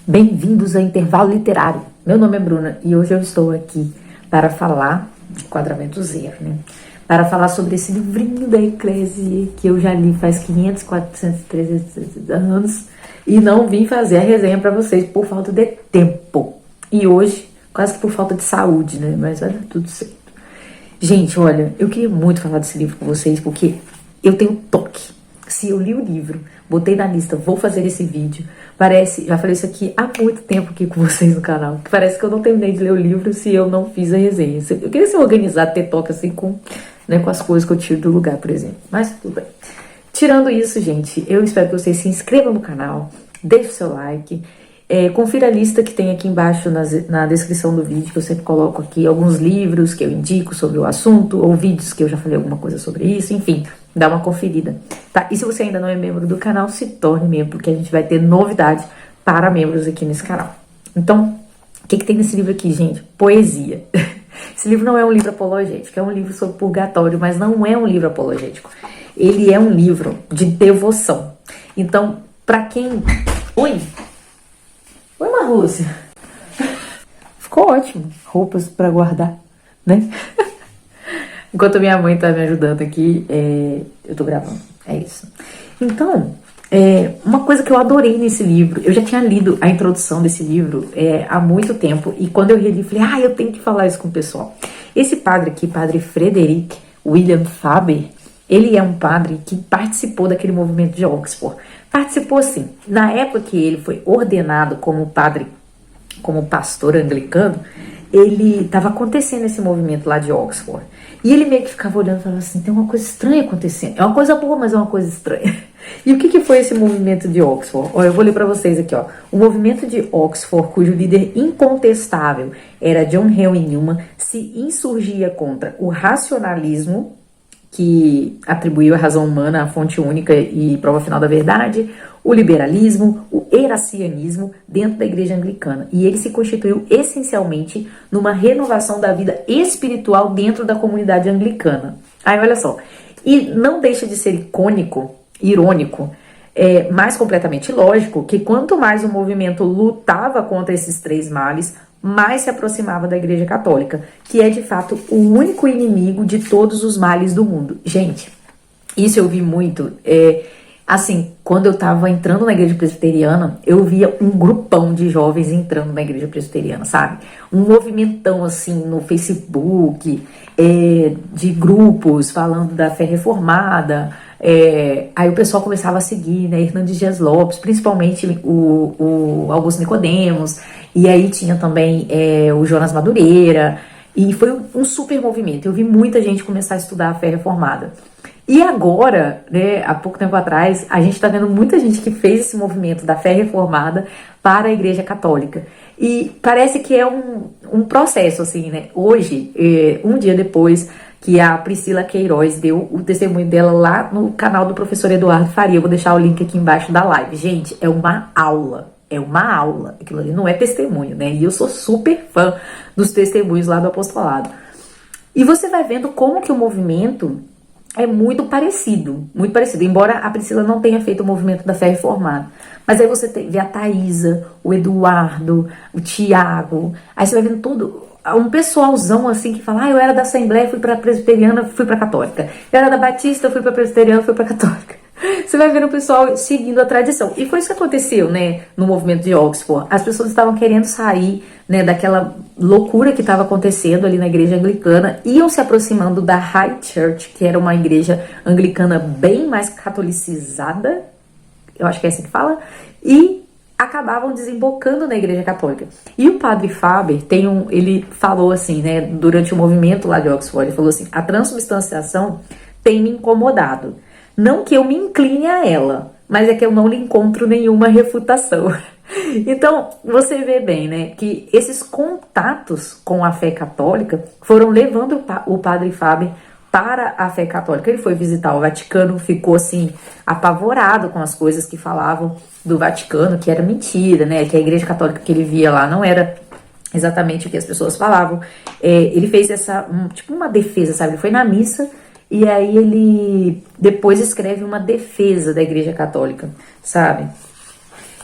Bem-vindos ao Intervalo Literário. Meu nome é Bruna e hoje eu estou aqui para falar de Enquadramento Zero, né? Para falar sobre esse livrinho da Eclésia que eu já li faz 500, 400, 300 anos e não vim fazer a resenha para vocês por falta de tempo. E hoje, quase que por falta de saúde, né? Mas vai dar tudo certo. Gente, olha, eu queria muito falar desse livro com vocês porque eu tenho toque. Se eu li o livro, botei na lista, vou fazer esse vídeo. Parece, já falei isso aqui há muito tempo aqui com vocês no canal, que parece que eu não terminei de ler o livro se eu não fiz a resenha. Eu queria ser organizado, ter toque assim com as coisas que eu tiro do lugar, por exemplo. Mas tudo bem. Tirando isso, gente, eu espero que vocês se inscrevam no canal, deixem o seu like. Confira a lista que tem aqui embaixo na descrição do vídeo, que eu sempre coloco aqui alguns livros que eu indico sobre o assunto, ou vídeos que eu já falei alguma coisa sobre isso, enfim, dá uma conferida, tá? E se você ainda não é membro do canal, se torne membro, porque a gente vai ter novidades para membros aqui nesse canal. Então, o que tem nesse livro aqui, gente? Poesia. Esse livro não é um livro apologético, é um livro sobre purgatório, mas não é um livro apologético. Ele é um livro de devoção. Então, pra quem... Oi, Marlúcia. Ficou ótimo. Roupas pra guardar, né? Enquanto minha mãe tá me ajudando aqui, eu tô gravando. É isso. Então, uma coisa que eu adorei nesse livro, eu já tinha lido a introdução desse livro há muito tempo, e quando eu reli, falei, eu tenho que falar isso com o pessoal. Esse padre aqui, padre Frederick William Faber, ele é um padre que participou daquele movimento de Oxford. Participou assim, na época que ele foi ordenado como padre, como pastor anglicano, ele estava acontecendo esse movimento lá de Oxford. E ele meio que ficava olhando e falava assim, tem uma coisa estranha acontecendo. É uma coisa boa, mas é uma coisa estranha. E o que foi esse movimento de Oxford? Olha, eu vou ler para vocês aqui, ó. O movimento de Oxford, cujo líder incontestável era John Henry Newman, se insurgia contra o racionalismo, que atribuiu a razão humana à fonte única e prova final da verdade, o liberalismo, o eracianismo dentro da igreja anglicana. E ele se constituiu essencialmente numa renovação da vida espiritual dentro da comunidade anglicana. Aí olha só, e não deixa de ser irônico, mais completamente lógico, que quanto mais o movimento lutava contra esses três males, mais se aproximava da Igreja Católica, que é de fato o único inimigo de todos os males do mundo. Gente, isso eu vi muito, assim, quando eu tava entrando na Igreja Presbiteriana, eu via um grupão de jovens entrando na Igreja Presbiteriana, sabe? Um movimentão, assim, no Facebook, de grupos falando da fé reformada. Aí o pessoal começava a seguir, né, Hernandes Dias Lopes, principalmente o Augusto Nicodemos, e aí tinha também o Jonas Madureira, e foi um super movimento. Eu vi muita gente começar a estudar a fé reformada. E agora, né, há pouco tempo atrás, a gente está vendo muita gente que fez esse movimento da fé reformada para a Igreja Católica. E parece que é um processo, assim, né? Hoje, um dia depois que a Priscila Queiroz deu o testemunho dela lá no canal do professor Eduardo Faria, eu vou deixar o link aqui embaixo da live. Gente, é uma aula. Aquilo ali não é testemunho, né? E eu sou super fã dos testemunhos lá do apostolado. E você vai vendo como que o movimento é muito parecido, embora a Priscila não tenha feito o movimento da fé reformada. Mas aí você vê a Thaisa, o Eduardo, o Tiago, aí você vai vendo todo um pessoalzão assim que fala, eu era da Assembleia, fui pra Presbiteriana, fui pra Católica. Eu era da Batista, fui pra Presbiteriana, fui pra Católica. Você vai vendo o pessoal seguindo a tradição. E foi isso que aconteceu, né, no movimento de Oxford. As pessoas estavam querendo sair, né, daquela loucura que estava acontecendo ali na igreja anglicana, iam se aproximando da High Church, que era uma igreja anglicana bem mais catolicizada, eu acho que é assim que fala, e acabavam desembocando na igreja católica. E o padre Faber ele falou assim, né, durante o movimento lá de Oxford, ele falou assim, a transubstanciação tem me incomodado. Não que eu me incline a ela, mas é que eu não lhe encontro nenhuma refutação. Então, você vê bem, né, que esses contatos com a fé católica foram levando o padre Faber para a fé católica. Ele foi visitar o Vaticano, ficou assim, apavorado com as coisas que falavam do Vaticano, que era mentira, né, que a igreja católica que ele via lá não era exatamente o que as pessoas falavam. Ele fez tipo uma defesa, sabe, ele foi na missa, e aí ele depois escreve uma defesa da igreja católica, sabe?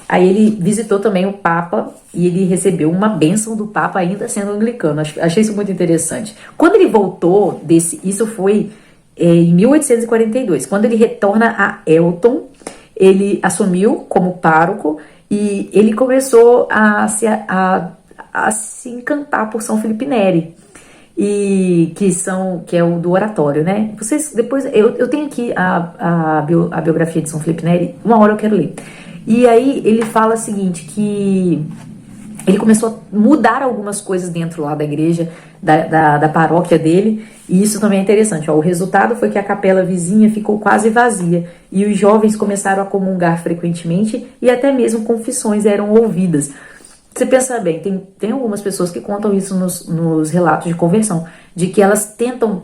Aí ele visitou também o Papa e ele recebeu uma bênção do Papa ainda sendo anglicano. Achei isso muito interessante. Quando ele voltou isso foi em 1842. Quando ele retorna a Elton, ele assumiu como pároco e ele começou a se encantar por São Felipe Neri, e que é o do oratório, né? Vocês depois eu tenho aqui a biografia de São Felipe Neri, uma hora eu quero ler. E aí ele fala o seguinte, que ele começou a mudar algumas coisas dentro lá da igreja, da paróquia dele, e isso também é interessante. Ó, o resultado foi que a capela vizinha ficou quase vazia, e os jovens começaram a comungar frequentemente, e até mesmo confissões eram ouvidas. Você pensa bem, tem algumas pessoas que contam isso nos relatos de conversão, de que elas tentam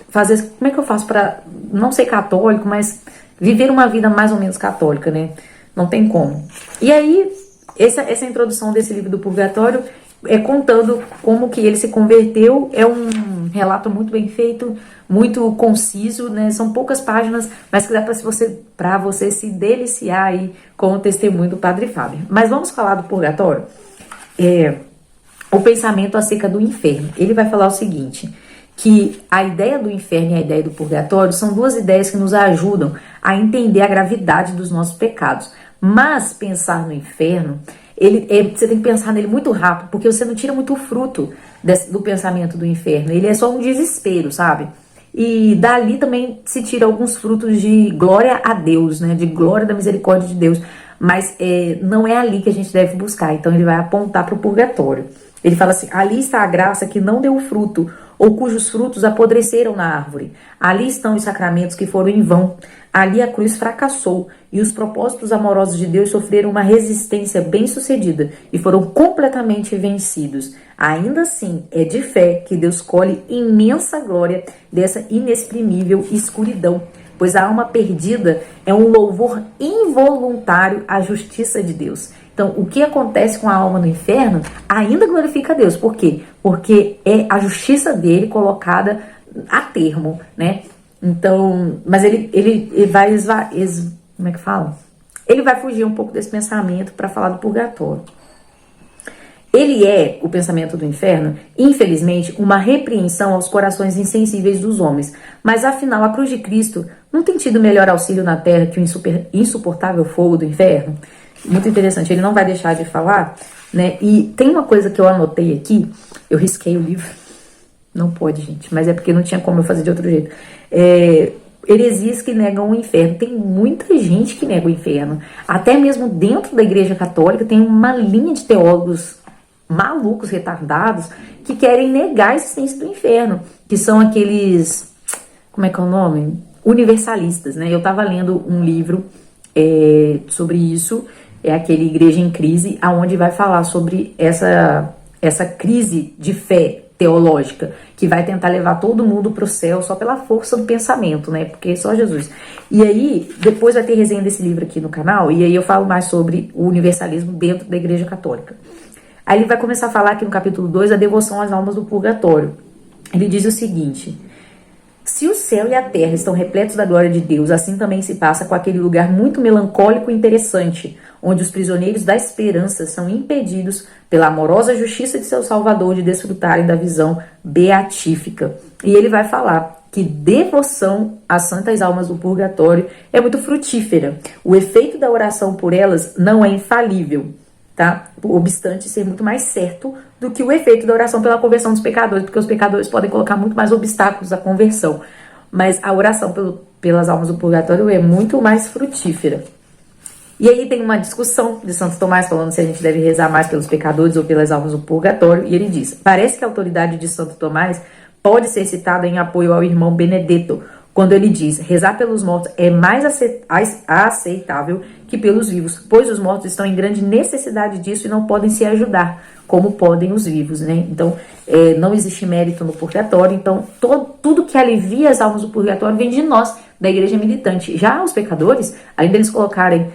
fazer, como é que eu faço para não ser católico, mas viver uma vida mais ou menos católica, né? Não tem como. E aí, essa introdução desse livro do Purgatório é contando como que ele se converteu. É um relato muito bem feito, muito conciso, né? São poucas páginas, mas que dá para você se deliciar aí com o testemunho do Padre Fábio. Mas vamos falar do Purgatório? O pensamento acerca do inferno. Ele vai falar o seguinte, que a ideia do inferno e a ideia do purgatório são duas ideias que nos ajudam a entender a gravidade dos nossos pecados. Mas pensar no inferno, você tem que pensar nele muito rápido, porque você não tira muito fruto do pensamento do inferno. Ele é só um desespero, sabe? E dali também se tira alguns frutos de glória a Deus, né? De glória da misericórdia de Deus. Mas não é ali que a gente deve buscar. Então ele vai apontar para o purgatório. Ele fala assim, ali está a graça que não deu fruto, ou cujos frutos apodreceram na árvore. Ali estão os sacramentos que foram em vão. Ali a cruz fracassou, e os propósitos amorosos de Deus sofreram uma resistência bem-sucedida, e foram completamente vencidos. Ainda assim, é de fé que Deus colhe imensa glória dessa inexprimível escuridão, pois a alma perdida é um louvor involuntário à justiça de Deus. Então, o que acontece com a alma no inferno ainda glorifica a Deus. Por quê? Porque é a justiça dele colocada a termo, né? Então, mas ele vai como é que fala? Ele vai fugir um pouco desse pensamento para falar do purgatório. Ele é, o pensamento do inferno, infelizmente, uma repreensão aos corações insensíveis dos homens. Mas, afinal, a cruz de Cristo não tem tido melhor auxílio na terra que o insuportável fogo do inferno? Muito interessante, ele não vai deixar de falar, né? E tem uma coisa que eu anotei aqui, eu risquei o livro, não pode, gente, mas é porque não tinha como eu fazer de outro jeito. Heresias que negam o inferno. Tem muita gente que nega o inferno. Até mesmo dentro da Igreja Católica tem uma linha de teólogos malucos, retardados, que querem negar a existência do inferno, que são aqueles, como é que é o nome? Universalistas, né? Eu tava lendo um livro sobre isso, é aquele Igreja em Crise, aonde vai falar sobre essa crise de fé teológica, que vai tentar levar todo mundo para o céu só pela força do pensamento, né? Porque é só Jesus. E aí, depois vai ter resenha desse livro aqui no canal, e aí eu falo mais sobre o universalismo dentro da Igreja Católica. Aí ele vai começar a falar aqui no capítulo 2, a devoção às almas do purgatório. Ele diz o seguinte: se o céu e a terra estão repletos da glória de Deus, assim também se passa com aquele lugar muito melancólico e interessante, onde os prisioneiros da esperança são impedidos pela amorosa justiça de seu Salvador de desfrutarem da visão beatífica. E ele vai falar que devoção às santas almas do purgatório é muito frutífera. O efeito da oração por elas não é infalível, tá? Obstante ser muito mais certo do que o efeito da oração pela conversão dos pecadores, porque os pecadores podem colocar muito mais obstáculos à conversão. Mas a oração pelas almas do purgatório é muito mais frutífera. E aí tem uma discussão de Santo Tomás falando se a gente deve rezar mais pelos pecadores ou pelas almas do purgatório. E ele diz: parece que a autoridade de Santo Tomás pode ser citada em apoio ao irmão Benedetto, quando ele diz: rezar pelos mortos é mais aceitável que pelos vivos, pois os mortos estão em grande necessidade disso e não podem se ajudar, como podem os vivos, né? Então, não existe mérito no purgatório. Então, tudo que alivia as almas do purgatório vem de nós, da igreja militante. Já os pecadores, além deles colocarem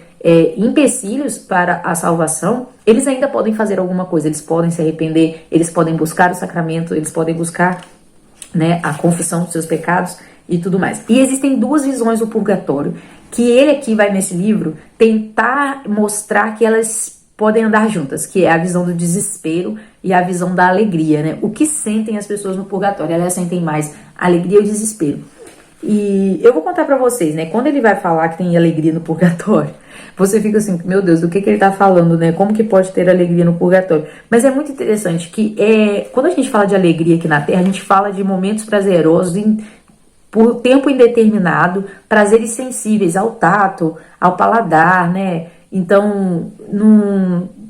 empecilhos para a salvação, eles ainda podem fazer alguma coisa, eles podem se arrepender, eles podem buscar o sacramento, eles podem buscar, né, a confissão dos seus pecados. e tudo mais. E existem duas visões do purgatório, que ele aqui vai nesse livro tentar mostrar que elas podem andar juntas, que é a visão do desespero e a visão da alegria, né? O que sentem as pessoas no purgatório? Elas sentem mais alegria ou desespero. E eu vou contar pra vocês, né? Quando ele vai falar que tem alegria no purgatório, você fica assim, meu Deus, do que ele tá falando, né? Como que pode ter alegria no purgatório? Mas é muito interessante que quando a gente fala de alegria aqui na Terra, a gente fala de momentos prazerosos por tempo indeterminado, prazeres sensíveis ao tato, ao paladar, né? Então,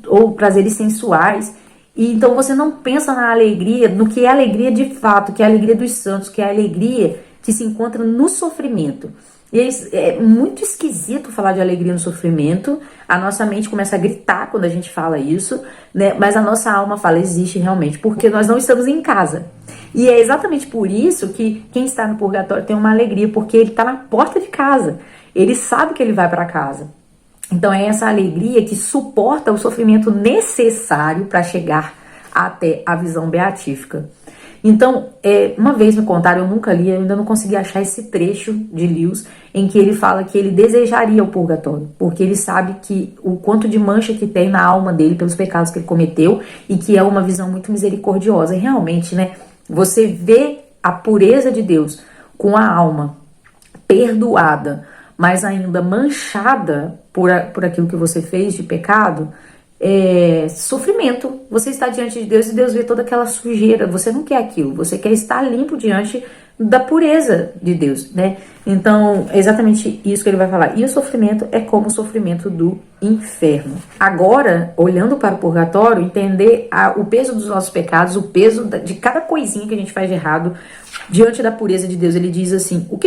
ou prazeres sensuais. E então você não pensa na alegria, no que é alegria de fato, que é a alegria dos santos, que é a alegria que se encontra no sofrimento. E é muito esquisito falar de alegria no sofrimento. A nossa mente começa a gritar quando a gente fala isso, né? Mas a nossa alma fala, existe realmente, porque nós não estamos em casa. E é exatamente por isso que quem está no purgatório tem uma alegria, porque ele está na porta de casa. Ele sabe que ele vai para casa. Então é essa alegria que suporta o sofrimento necessário para chegar até a visão beatífica. Então, uma vez me contaram, eu nunca li, eu ainda não consegui achar esse trecho de Lewis, em que ele fala que ele desejaria o purgatório, porque ele sabe que o quanto de mancha que tem na alma dele pelos pecados que ele cometeu, e que é uma visão muito misericordiosa. E realmente, né, você vê a pureza de Deus com a alma perdoada, mas ainda manchada por aquilo que você fez de pecado, sofrimento. Você está diante de Deus e Deus vê toda aquela sujeira. Você não quer aquilo, você quer estar limpo diante da pureza de Deus, né? Então, é exatamente isso que ele vai falar. E o sofrimento é como o sofrimento do inferno. Agora, olhando para o purgatório, entender o peso dos nossos pecados, o peso de cada coisinha que a gente faz de errado diante da pureza de Deus. Ele diz assim, o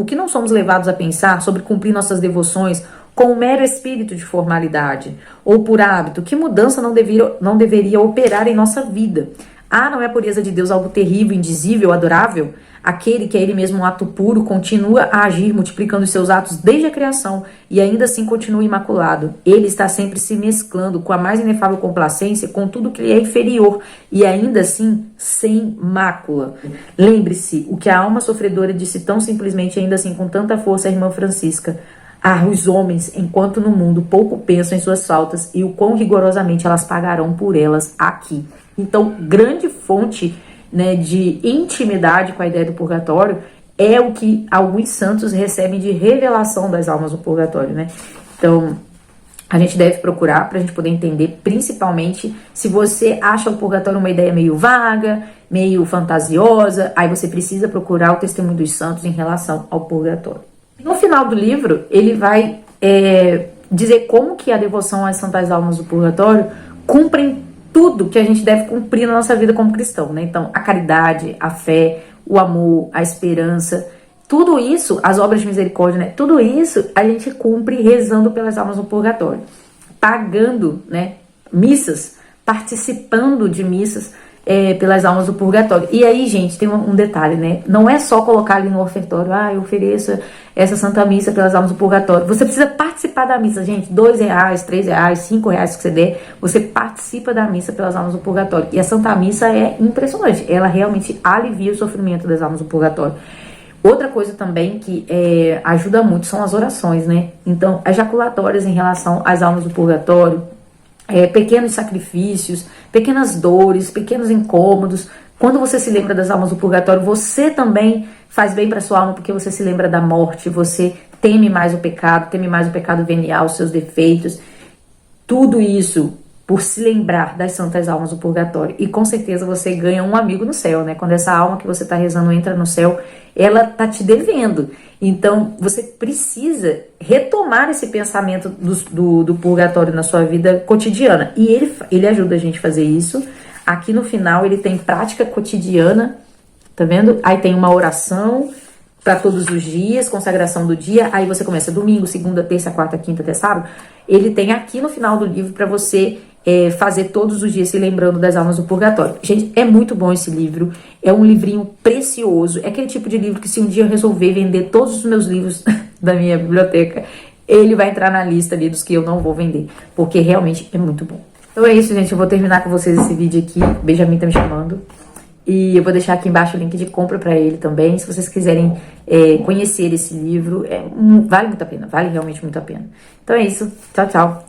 que não somos levados a pensar sobre cumprir nossas devoções com um mero espírito de formalidade ou por hábito, que mudança não deveria operar em nossa vida. Não é a pureza de Deus algo terrível, indizível, adorável? Aquele que é ele mesmo um ato puro continua a agir multiplicando os seus atos desde a criação e ainda assim continua imaculado. Ele está sempre se mesclando com a mais inefável complacência com tudo que lhe é inferior e ainda assim sem mácula. Lembre-se o que a alma sofredora disse tão simplesmente, ainda assim com tanta força, a irmã Francisca: os homens, enquanto no mundo pouco pensam em suas faltas e o quão rigorosamente elas pagarão por elas aqui. Então, grande fonte, né, de intimidade com a ideia do purgatório é o que alguns santos recebem de revelação das almas do purgatório, né? Então, a gente deve procurar para a gente poder entender, principalmente se você acha o purgatório uma ideia meio vaga, meio fantasiosa, aí você precisa procurar o testemunho dos santos em relação ao purgatório. No final do livro, ele vai dizer como que a devoção às santas almas do purgatório cumprem tudo que a gente deve cumprir na nossa vida como cristão, né? Então, a caridade, a fé, o amor, a esperança, tudo isso, as obras de misericórdia, né? Tudo isso a gente cumpre rezando pelas almas do purgatório, pagando, né, missas, participando de missas pelas almas do purgatório. E aí, gente, tem um detalhe, né? Não é só colocar ali no ofertório, eu ofereço essa santa missa pelas almas do purgatório. Você precisa participar da missa, gente. R$2, R$3, R$5 que você der, você participa da missa pelas almas do purgatório. E a santa missa é impressionante. Ela realmente alivia o sofrimento das almas do purgatório. Outra coisa também que ajuda muito são as orações, né? Então, as jaculatórias em relação às almas do purgatório, pequenos sacrifícios, pequenas dores, pequenos incômodos. Quando você se lembra das almas do purgatório, você também faz bem para sua alma, porque você se lembra da morte, você teme mais o pecado venial, os seus defeitos. Tudo isso por se lembrar das santas almas do purgatório. E com certeza você ganha um amigo no céu, né? Quando essa alma que você está rezando entra no céu, ela tá te devendo. Então, você precisa retomar esse pensamento do purgatório na sua vida cotidiana. E ele ajuda a gente a fazer isso. Aqui no final, ele tem prática cotidiana, tá vendo? Aí tem uma oração para todos os dias, consagração do dia. Aí você começa domingo, segunda, terça, quarta, quinta, até sábado. Ele tem aqui no final do livro para você fazer todos os dias se lembrando das almas do purgatório. Gente, é muito bom esse livro. É um livrinho precioso. É aquele tipo de livro que se um dia eu resolver vender todos os meus livros da minha biblioteca, ele vai entrar na lista ali dos que eu não vou vender, porque realmente é muito bom. Então é isso, gente. Eu vou terminar com vocês esse vídeo aqui. Benjamin tá me chamando. E eu vou deixar aqui embaixo o link de compra para ele também, se vocês quiserem conhecer esse livro. Vale muito a pena, vale realmente muito a pena. Então é isso, tchau, tchau.